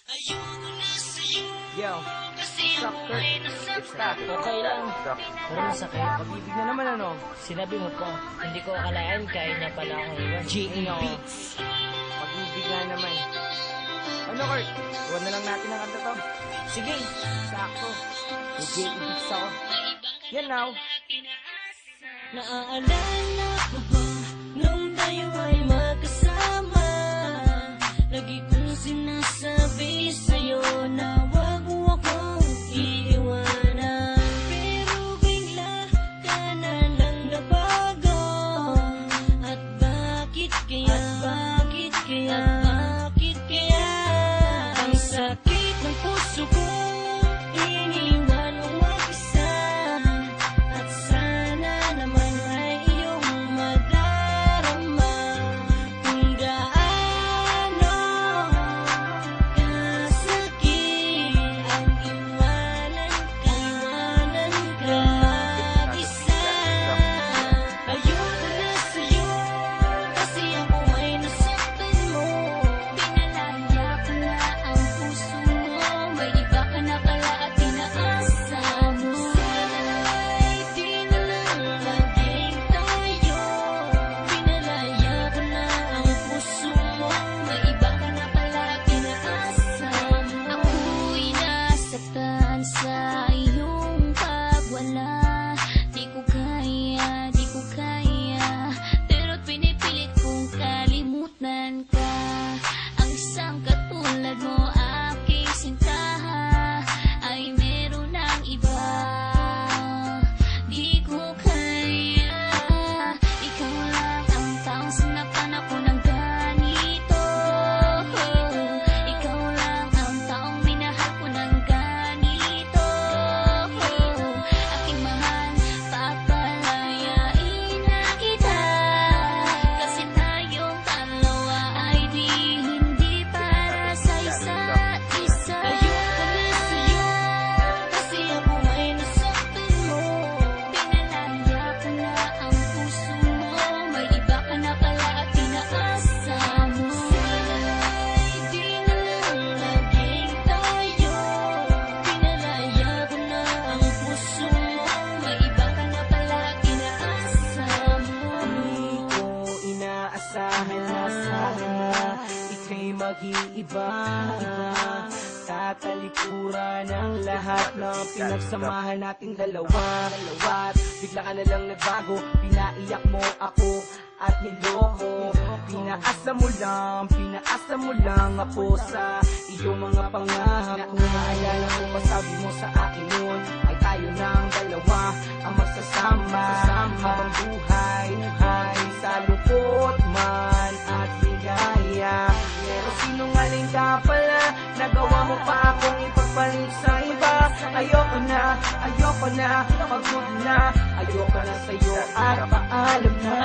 Yo, suck, Kurt. It's that. Okay lang. Suck. Pero masakit. Pag-ibig na naman, ano? Sinabi mo pa, hindi ko akalain kaya niya pala akong iwan. Ano? Pag-ibig nga naman. Ano, Kurt? Iwan na lang natin ang kanta to. Sige. Sakto. Nag-i-ibig ako. Yan now. Naaalala ko ba nung tayo ay magkasama? Lagi kong sinasabi sa'yo na wag mo akong iiwanan. Pero bigla ka na lang nabago. At bakit kaya? Bakit kaya? Bakit kaya? Ang sakit ng puso ko, iniwan mo mag-isa. At sana naman ay iyong madarama kung gaano kasakit ang iwanan ka mag-isa. Ayoko na sa'yo kasi ako ay nasaktan mo. Pinalaya ko na ang puso mo, may iba ka na pala at inaasa mo. Sana'y di na lang laging tayo. Pinalaya ko na ang puso mo, may iba ka na pala at inaasa mo. Ako'y nasaktan sa iyong pagwala. Di ko kaya, di ko kaya, pero't pinipilit kong kalimutan ka. Ang isang katulad mo, aking sinta, ay meron ng iba. Di ko kaya, ikaw lang ang taong sinaktan ako ng ganito. Ikaw lang ang taong minahal ko ng ganito. Aking mahal, papalayain na kita. Kasi tayong dalawa ay hindi para sa isa't isa. Ayoko na sa'yo kasi ako ay nasaktan mo. Pinalaya ko na ang puso mo, may iba ka na pala at inaasa mo. Sana'y di na lang laging tayo. Pinalaya ko na ang puso mo, may iba ka na pala at inaasa mo. Di ko inaasahan na ika'y mag-iiba. Tatalikuran ang lahat ng pinagsamahan nating dalawa. At bigla ka na lang nagbago, pinaiyak mo ako at niloko. Pinaasa mo lang ako sa iyong mga pangako. Naalala ko pa sabi mo sa akin noon ay tayo ng dalawa ang magsasama habang buhay ay sa lungkot man at ligaya. Pero sinungaling ka pala, nagawa mo pa akong ipagpalit sa iba. Ayoko na, pagod na, ayoko na sa'yo at paalam na.